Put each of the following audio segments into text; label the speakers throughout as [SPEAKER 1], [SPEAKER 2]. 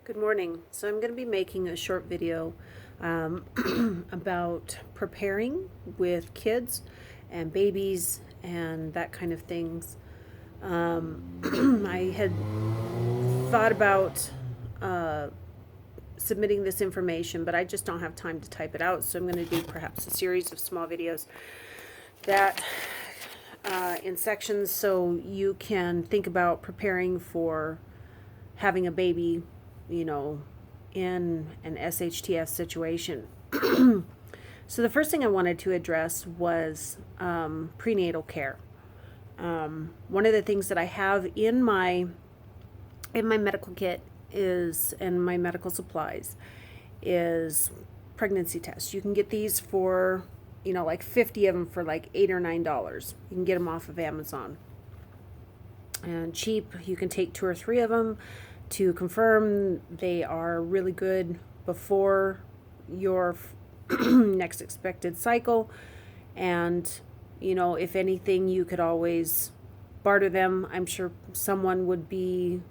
[SPEAKER 1] Good morning. So I'm going to be making a short video about preparing with kids and babies and that kind of things. I had thought about submitting this information, but I just don't have time to type it out. So I'm going to do perhaps a series of small videos that in sections so you can think about preparing for having a baby, in an SHTF situation. So the first thing I wanted to address was prenatal care. One of the things that I have in my medical kit and my medical supplies is pregnancy tests. You can get these for, like 50 of them for like $8 or $9. You can get them off of Amazon. And cheap, you can take 2 or 3 of them to confirm they are really good before your next expected cycle. And, if anything, you could always barter them. I'm sure someone would be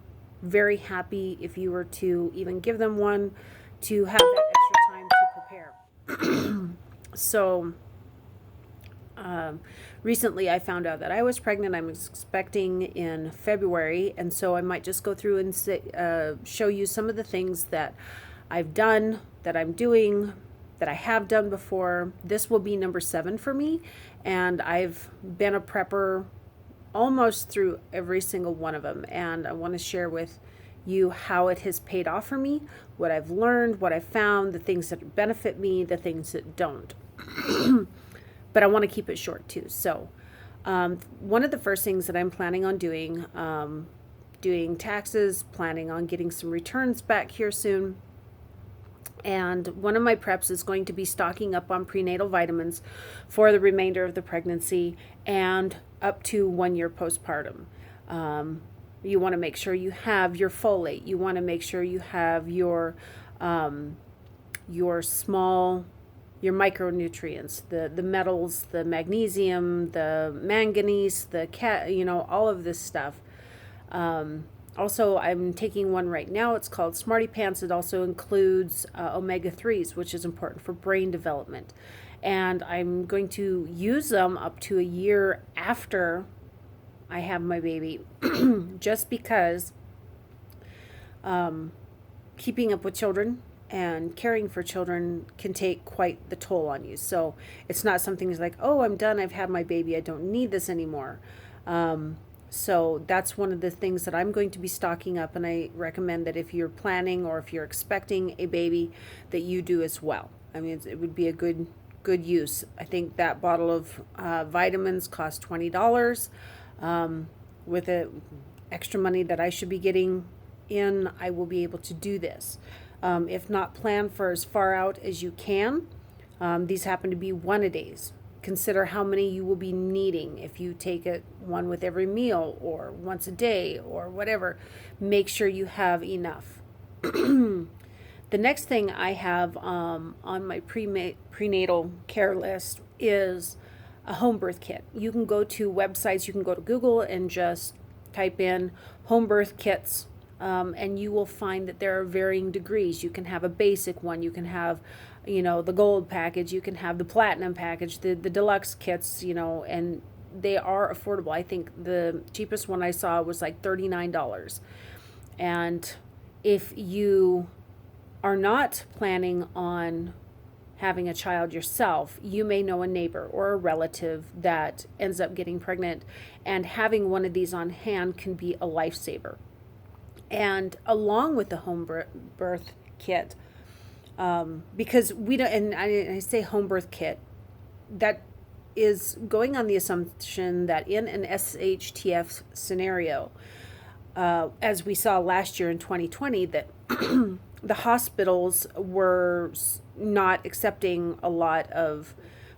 [SPEAKER 1] very happy if you were to even give them one to have that extra time to prepare. So, recently I found out that I was pregnant. I was expecting in February, and so I might just go through and show you some of the things that I've done, that I'm doing, that I have done before. This will be number 7 for me, and I've been a prepper almost through every single one of them, and I want to share with you how it has paid off for me, what I've learned, what I've found, the things that benefit me, the things that don't. But I want to keep it short too. So one of the first things that I'm planning on doing, doing taxes, planning on getting some returns back here soon. And one of my preps is going to be stocking up on prenatal vitamins for the remainder of the pregnancy and up to 1 year postpartum. You want to make sure you have your folate. You want to make sure you have your micronutrients, the metals, the magnesium, the manganese, all of this stuff. Also, I'm taking one right now. It's called Smartypants. It also includes omega-3s, which is important for brain development. And I'm going to use them up to a year after I have my baby, just because keeping up with children and caring for children can take quite the toll on you. So it's not something that's like, oh, I'm done, I've had my baby, I don't need this anymore. So that's one of the things that I'm going to be stocking up, and I recommend that if you're planning or if you're expecting a baby, that you do as well. I mean, it would be a good use. I think that bottle of vitamins costs $20. With the extra money that I should be getting in, I will be able to do this. If not, plan for as far out as you can. These happen to be 1-a-days. Consider how many you will be needing. If you take it one with every meal or once a day or whatever, make sure you have enough. The next thing I have on my prenatal care list is a home birth kit. You can go to websites, you can go to Google and just type in home birth kits. And you will find that there are varying degrees. You can have a basic one, you can have, the gold package, you can have the platinum package, the deluxe kits, and they are affordable. I think the cheapest one I saw was like $39. And if you are not planning on having a child yourself, you may know a neighbor or a relative that ends up getting pregnant, and having one of these on hand can be a lifesaver. And along with the home birth kit, because we don't, and I say home birth kit, that is going on the assumption that in an SHTF scenario, as we saw last year in 2020, that the hospitals were not accepting a lot of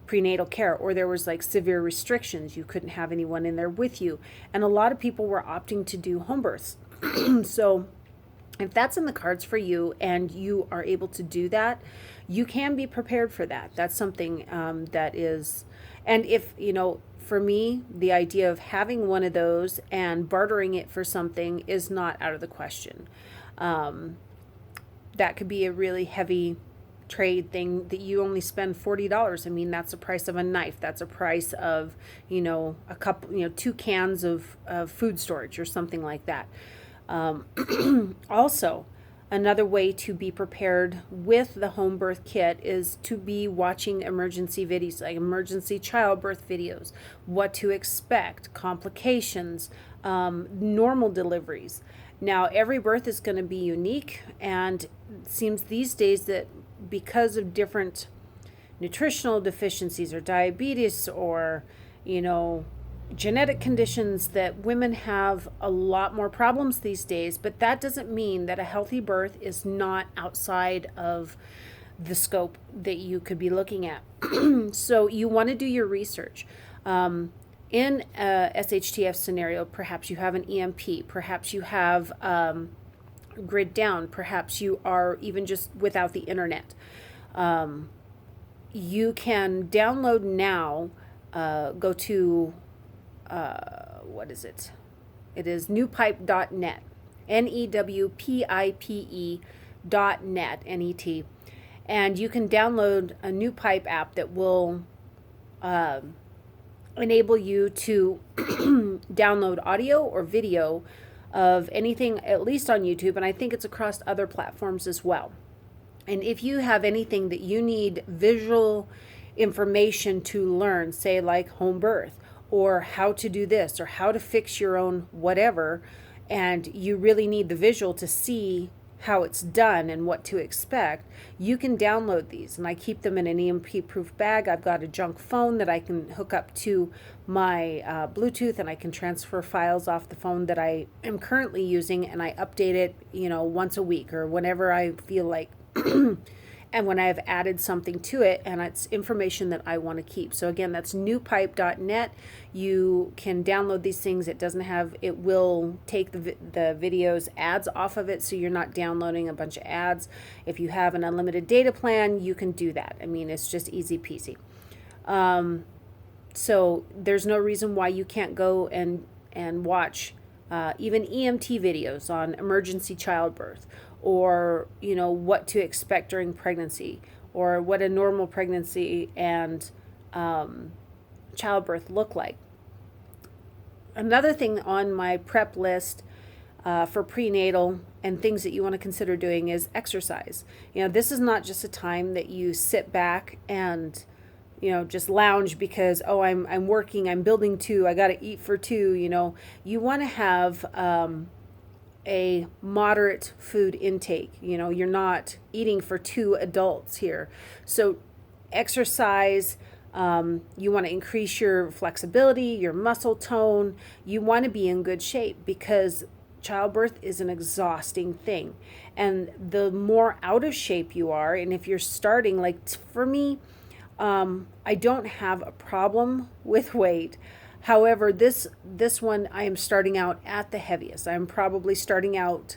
[SPEAKER 1] prenatal care, or there was like severe restrictions. You couldn't have anyone in there with you. And a lot of people were opting to do home births. So if that's in the cards for you and you are able to do that, you can be prepared for that. That's something that is, and if, for me, the idea of having one of those and bartering it for something is not out of the question. that could be a really heavy trade thing that you only spend $40. I mean, that's the price of a knife. That's a price of, a couple, 2 cans of food storage or something like that. Also, another way to be prepared with the home birth kit is to be watching emergency videos, like emergency childbirth videos, what to expect, complications, normal deliveries. Now, every birth is going to be unique, and it seems these days that because of different nutritional deficiencies or diabetes or, genetic conditions, that women have a lot more problems these days. But that doesn't mean that a healthy birth is not outside of the scope that you could be looking at. So you want to do your research. In a SHTF scenario, perhaps you have an EMP, perhaps you have grid down, perhaps you are even just without the internet. You can download now, go to, what is it? It is newpipe.net, NEWPIPE.net, N-E-T. And you can download a Newpipe app that will enable you to download audio or video of anything, at least on YouTube, and I think it's across other platforms as well. And if you have anything that you need visual information to learn, say like home birth, or how to do this, or how to fix your own whatever, and you really need the visual to see how it's done and what to expect, you can download these. And I keep them in an EMP-proof bag. I've got a junk phone that I can hook up to my Bluetooth, and I can transfer files off the phone that I am currently using, and I update it, once a week or whenever I feel like. And when I have added something to it, and it's information that I want to keep. So again, that's newpipe.net. You can download these things. It will take the videos ads off of it, so you're not downloading a bunch of ads. If you have an unlimited data plan, you can do that. I mean, it's just easy peasy. So there's no reason why you can't go and watch even EMT videos on emergency childbirth, or what to expect during pregnancy, or what a normal pregnancy and childbirth look like. Another thing on my prep list for prenatal and things that you want to consider doing is exercise. This is not just a time that you sit back and just lounge because, I'm working, I'm building 2, I got to eat for 2. You want to have a moderate food intake. You're not eating for 2 adults here. So exercise, you want to increase your flexibility, your muscle tone. You want to be in good shape, because childbirth is an exhausting thing. And the more out of shape you are, and if you're starting, like for me, I don't have a problem with weight. However, this one, I am starting out at the heaviest. I'm probably starting out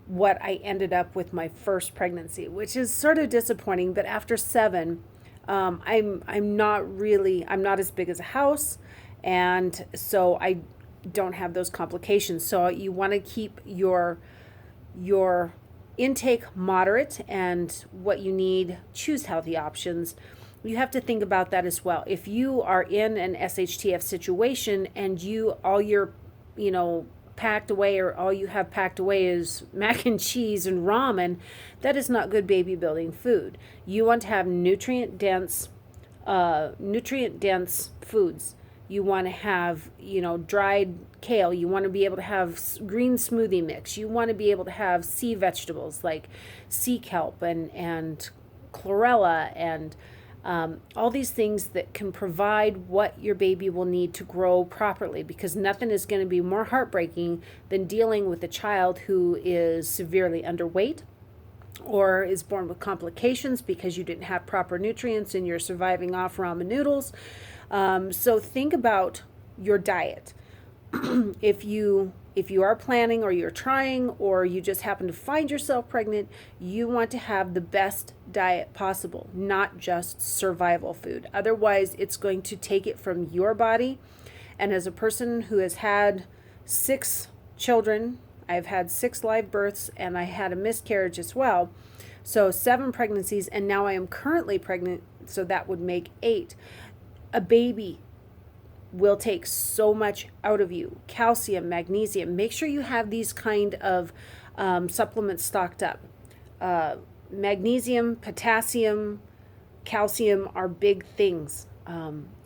[SPEAKER 1] what I ended up with my first pregnancy, which is sort of disappointing. But after 7, I'm not as big as a house, and so I don't have those complications. So you want to keep your intake moderate, and what you need, choose healthy options. You have to think about that as well. If you are in an SHTF situation and all you're, packed away, or all you have packed away is mac and cheese and ramen, that is not good baby building food. You want to have nutrient dense foods. You want to have, dried kale. You want to be able to have green smoothie mix. You want to be able to have sea vegetables like sea kelp and chlorella and all these things that can provide what your baby will need to grow properly, because nothing is going to be more heartbreaking than dealing with a child who is severely underweight or is born with complications because you didn't have proper nutrients and you're surviving off ramen noodles. So think about your diet. If you are planning, or you're trying, or you just happen to find yourself pregnant, you want to have the best diet possible, not just survival food. Otherwise, it's going to take it from your body. And as a person who has had 6 children, I've had 6 live births, and I had a miscarriage as well. So 7 pregnancies, and now I am currently pregnant, so that would make 8. A baby will take so much out of you. Calcium, magnesium. Make sure you have these kind of supplements stocked up. Magnesium, potassium, calcium are big things.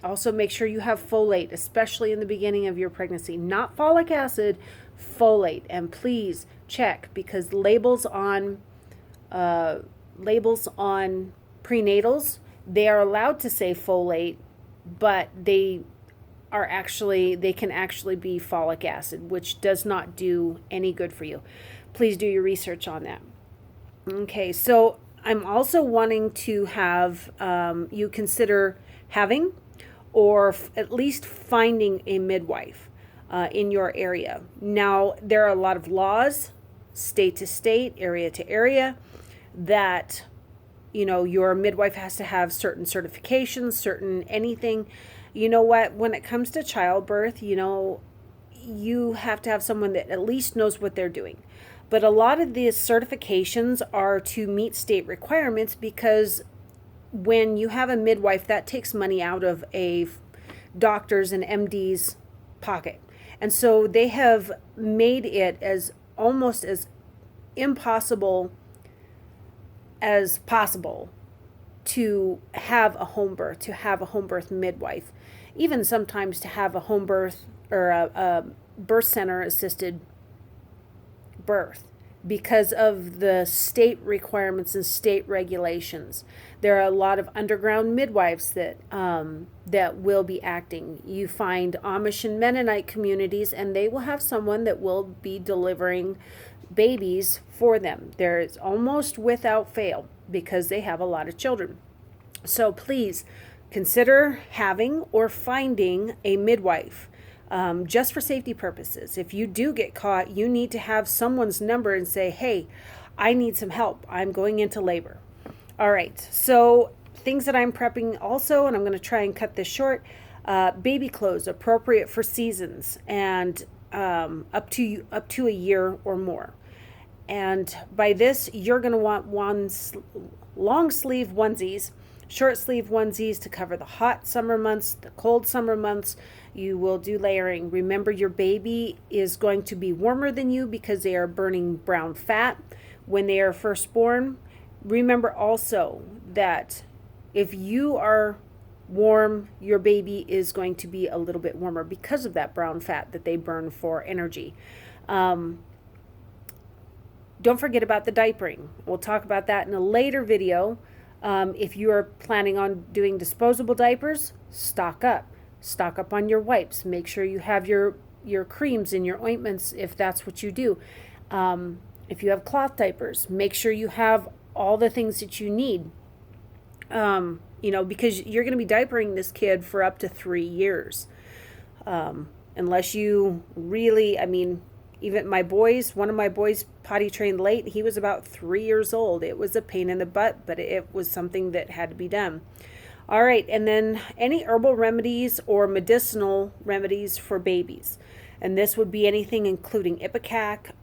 [SPEAKER 1] Also make sure you have folate, especially in the beginning of your pregnancy. Not folic acid, folate. And please check, because labels on prenatals, they are allowed to say folate, but they can actually be folic acid, which does not do any good for you. Please do your research on that. Okay, so I'm also wanting to have you consider having, or at least finding, a midwife in your area. Now, there are a lot of laws, state to state, area to area, that your midwife has to have certain certifications, certain anything. You know what? When it comes to childbirth, you have to have someone that at least knows what they're doing. But a lot of these certifications are to meet state requirements, because when you have a midwife, that takes money out of a doctor's and MD's pocket. And so they have made it as almost as impossible as possible to have a home birth, to have a home birth midwife, even sometimes to have a home birth or a birth center assisted birth, because of the state requirements and state regulations. There are a lot of underground midwives that will be acting. You find Amish and Mennonite communities, and they will have someone that will be delivering babies for them. There is almost without fail, because they have a lot of children. So please consider having or finding a midwife. Just for safety purposes. If you do get caught, you need to have someone's number and say, hey, I need some help. I'm going into labor. All right. So things that I'm prepping also, and I'm going to try and cut this short, baby clothes appropriate for seasons, and up to a year or more. And by this, you're going to want long sleeve onesies, short sleeve onesies to cover the hot summer months, the cold summer months. You will do layering. Remember, your baby is going to be warmer than you because they are burning brown fat when they are first born. Remember also that if you are warm, your baby is going to be a little bit warmer because of that brown fat that they burn for energy. Don't forget about the diapering. We'll talk about that in a later video. If you are planning on doing disposable diapers, stock up. Stock up on your wipes. Make sure you have your creams and your ointments if that's what you do. If you have cloth diapers, make sure you have all the things that you need. Because you're going to be diapering this kid for up to 3 years. Unless you really, even one of my boys potty trained late. He was about 3 years old. It was a pain in the butt, but it was something that had to be done. All right, and then any herbal remedies or medicinal remedies for babies. And this would be anything including Ipecac,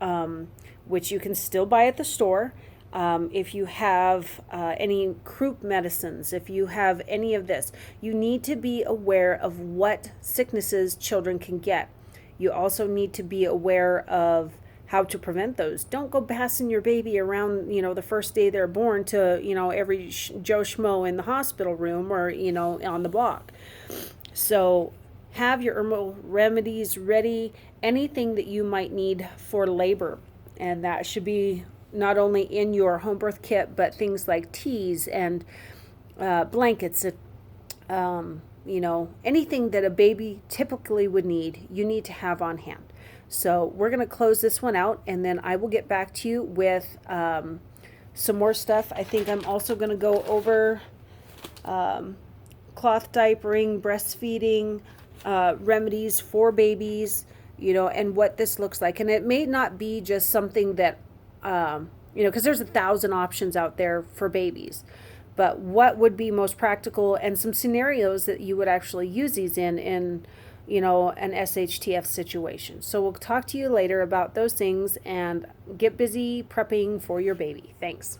[SPEAKER 1] which you can still buy at the store. If you have any croup medicines, if you have any of this, you need to be aware of what sicknesses children can get. You also need to be aware of how to prevent those. Don't go passing your baby around, the first day they're born to, every Joe Schmo in the hospital room or, on the block. So have your herbal remedies ready, anything that you might need for labor. And that should be not only in your home birth kit, but things like teas and blankets, anything that a baby typically would need, you need to have on hand. So we're going to close this one out, and then I will get back to you with some more stuff. I think I'm also going to go over cloth diapering, breastfeeding, remedies for babies, and what this looks like. And it may not be just something that, because there's 1,000 options out there for babies. But what would be most practical, and some scenarios that you would actually use these in an SHTF situation. So we'll talk to you later about those things, and get busy prepping for your baby. Thanks.